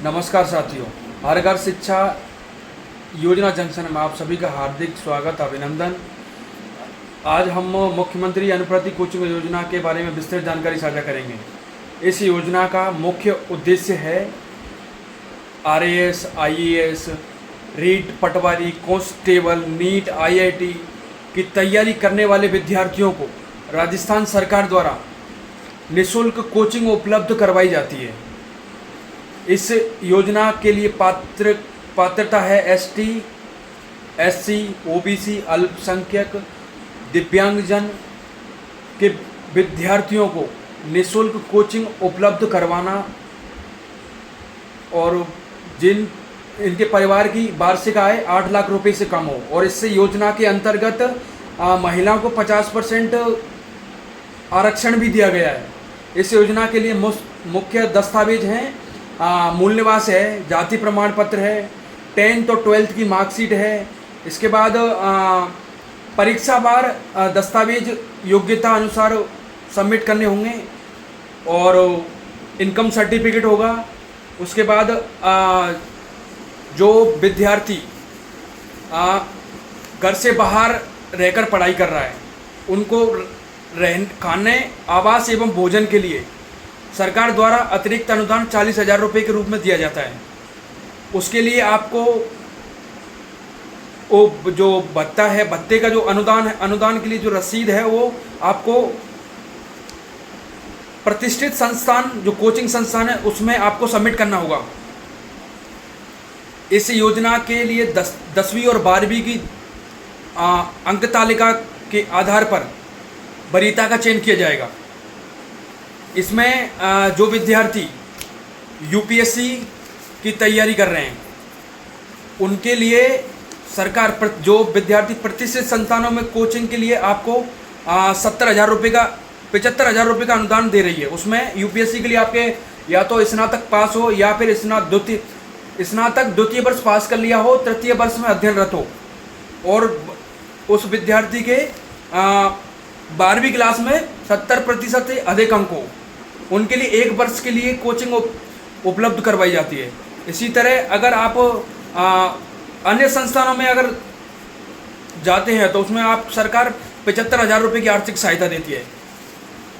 नमस्कार साथियों, हर घर शिक्षा योजना जंक्शन में आप सभी का हार्दिक स्वागत अभिनंदन। आज हम मुख्यमंत्री अनुप्रति कोचिंग योजना के बारे में विस्तृत जानकारी साझा करेंगे। इस योजना का मुख्य उद्देश्य है RAS, IAS, रीट, पटवारी, कांस्टेबल, नीट, IIT की तैयारी करने वाले विद्यार्थियों को राजस्थान सरकार द्वारा निःशुल्क कोचिंग उपलब्ध करवाई जाती है। इस योजना के लिए पात्रता है ST, SC, OBC, अल्पसंख्यक, दिव्यांगजन के विद्यार्थियों को निःशुल्क कोचिंग उपलब्ध करवाना और जिन इनके परिवार की वार्षिक आय 8 लाख रुपए से कम हो। और इससे योजना के अंतर्गत महिलाओं को 50% आरक्षण भी दिया गया है। इस योजना के लिए मुख्य दस्तावेज हैं मूल निवास है, जाति प्रमाण पत्र है, 10th और 12th की मार्कशीट है। इसके बाद परीक्षा बार दस्तावेज योग्यता अनुसार सबमिट करने होंगे और इनकम सर्टिफिकेट होगा। उसके बाद जो विद्यार्थी घर से बाहर रहकर पढ़ाई कर रहा है उनको खाने, आवास एवं भोजन के लिए सरकार द्वारा अतिरिक्त अनुदान 40,000 रुपये के रूप में दिया जाता है। उसके लिए आपको वो जो भत्ता है, भत्ते का जो अनुदान है, अनुदान के लिए जो रसीद है वो आपको प्रतिष्ठित संस्थान, जो कोचिंग संस्थान है, उसमें आपको सबमिट करना होगा। इस योजना के लिए 10वीं और 12वीं की अंक तालिका के आधार पर वरीयता का चयन किया जाएगा। इसमें जो विद्यार्थी UPSC की तैयारी कर रहे हैं उनके लिए सरकार जो विद्यार्थी प्रतिष्ठित संस्थानों में कोचिंग के लिए आपको 75,000 रुपये का अनुदान दे रही है। उसमें UPSC के लिए आपके या तो स्नातक पास हो या फिर स्नातक द्वितीय वर्ष पास कर लिया हो, तृतीय वर्ष में अध्ययनरत हो और उस विद्यार्थी के 12वीं क्लास में 70% से अधिक अंक हो, उनके लिए 1 वर्ष के लिए कोचिंग उपलब्ध करवाई जाती है। इसी तरह अगर आप अन्य संस्थानों में अगर जाते हैं तो उसमें आप सरकार 75,000 रुपये की आर्थिक सहायता देती है।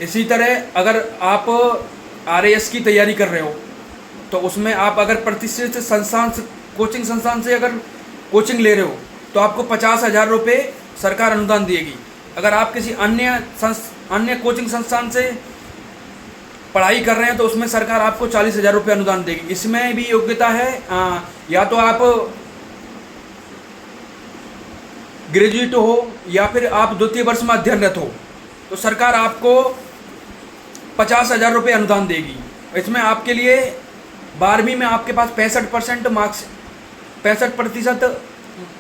इसी तरह अगर आप RAS की तैयारी कर रहे हो तो उसमें आप अगर प्रतिष्ठित संस्थान से, कोचिंग संस्थान से अगर कोचिंग ले रहे हो तो आपको 50,000 रुपये सरकार अनुदान देगी। अगर आप किसी अन्य कोचिंग संस्थान से पढ़ाई कर रहे हैं तो उसमें सरकार आपको 40,000 रुपये अनुदान देगी। इसमें भी योग्यता है या तो आप ग्रेजुएट हो या फिर आप द्वितीय वर्ष में अध्ययनरत हो तो सरकार आपको 50,000 रुपये अनुदान देगी। इसमें आपके लिए 12वीं में आपके पास 65% मार्क्स, 65%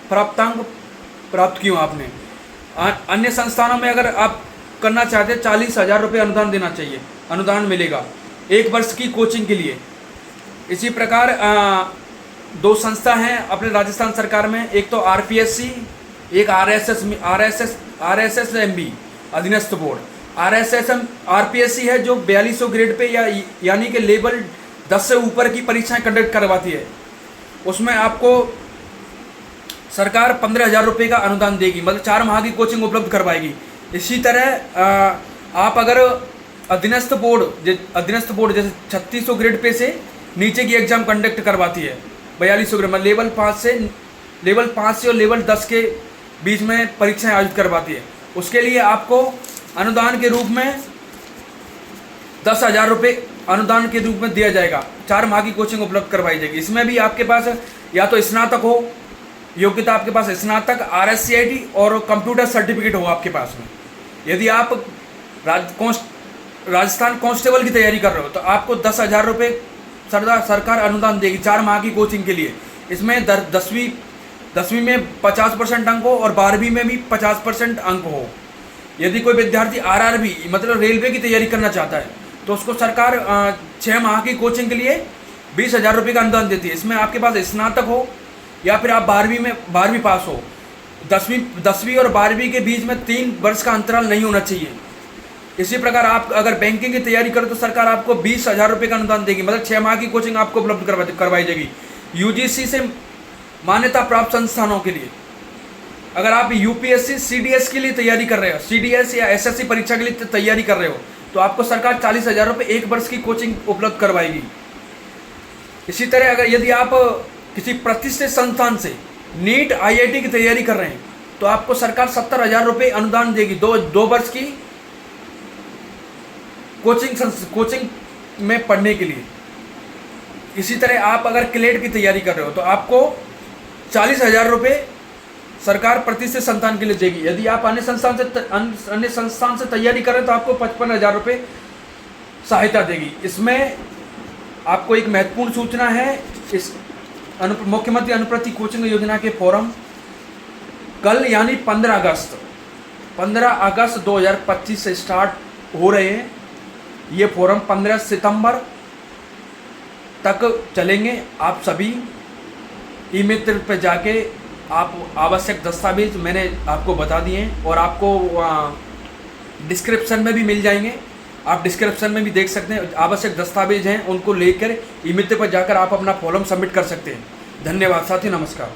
प्राप्तांक प्राप्त किए आपने। अन्य संस्थानों में अगर आप करना चाहते हैं 40,000 रुपये अनुदान देना चाहिए, अनुदान मिलेगा 1 वर्ष की कोचिंग के लिए। इसी प्रकार 2 संस्था हैं अपने राजस्थान सरकार में, एक तो RPSC, एक RSSMB अधीनस्थ बोर्ड। RPSC है जो 4200 ग्रेड पे यानी कि लेवल 10 से ऊपर की परीक्षाएं कंडक्ट करवाती है। उसमें आपको सरकार 15,000 रुपये का अनुदान देगी, मतलब 4 माह की कोचिंग उपलब्ध करवाएगी। इसी तरह आप अगर अधीनस्थ बोर्ड जैसे 3600 ग्रेड पे से नीचे की एग्जाम कंडक्ट करवाती है, 4200 ग्रेड, मतलब लेवल 5 से और लेवल 10 के बीच में परीक्षाएं आयोजित करवाती है। उसके लिए आपको अनुदान के रूप में 10,000 रुपये अनुदान के रूप में दिया जाएगा। 4 माह की कोचिंग उपलब्ध करवाई जाएगी। इसमें भी आपके पास या तो स्नातक हो, योग्यता आपके पास स्नातक, RSCIT और कंप्यूटर सर्टिफिकेट हो आपके पास में। यदि आप राजस्थान कांस्टेबल की तैयारी कर रहे हो तो आपको 10,000 रुपये सरकार अनुदान देगी 4 माह की कोचिंग के लिए। इसमें 10वीं में 50% अंक हो और 12वीं में भी 50% अंक हो। यदि कोई विद्यार्थी RRB मतलब रेलवे की तैयारी करना चाहता है तो उसको सरकार 6 माह की कोचिंग के लिए 20,000 रुपये का अनुदान देती है। इसमें आपके पास स्नातक हो या फिर आप 12वीं पास हो। 10वीं और 12वीं के बीच में 3 वर्ष का अंतराल नहीं होना चाहिए। इसी प्रकार आप अगर बैंकिंग की तैयारी करो तो सरकार आपको 20,000 रुपये का अनुदान देगी, मतलब 6 माह की कोचिंग आपको उपलब्ध करवाई जाएगी यूजीसी से मान्यता प्राप्त संस्थानों के लिए। अगर आप यूपीएससी सीडीएस के लिए तैयारी कर रहे हो, सीडीएस या एसएससी परीक्षा के लिए तैयारी कर रहे हो, तो आपको सरकार 40,000 रुपये 1 वर्ष की कोचिंग उपलब्ध करवाएगी। इसी तरह अगर यदि आप किसी प्रतिष्ठित संस्थान से नीट आईआईटी की तैयारी कर रहे हैं तो आपको सरकार 70,000 रुपये अनुदान देगी 2 वर्ष की कोचिंग में पढ़ने के लिए। इसी तरह आप अगर क्लेट की तैयारी कर रहे हो तो आपको 40,000 रुपये सरकार प्रतिष्ठित संस्थान के लिए देगी। यदि आप अन्य संस्थान से तैयारी कर रहे हैं तो आपको 55,000 रुपये सहायता देगी। इसमें आपको एक महत्वपूर्ण सूचना है, इस मुख्यमंत्री अनुप्रति कोचिंग योजना के फॉर्म कल यानी 15 अगस्त 2025 से स्टार्ट हो रहे हैं। ये फॉर्म 15 सितंबर तक चलेंगे। आप सभी ई मित्र पर जाके आप आवश्यक दस्तावेज मैंने आपको बता दिए हैं और आपको डिस्क्रिप्शन में भी मिल जाएंगे, आप डिस्क्रिप्शन में भी देख सकते हैं। आवश्यक दस्तावेज हैं उनको लेकर ई मित्र पर जाकर आप अपना फॉर्म सबमिट कर सकते हैं। धन्यवाद साथी, नमस्कार।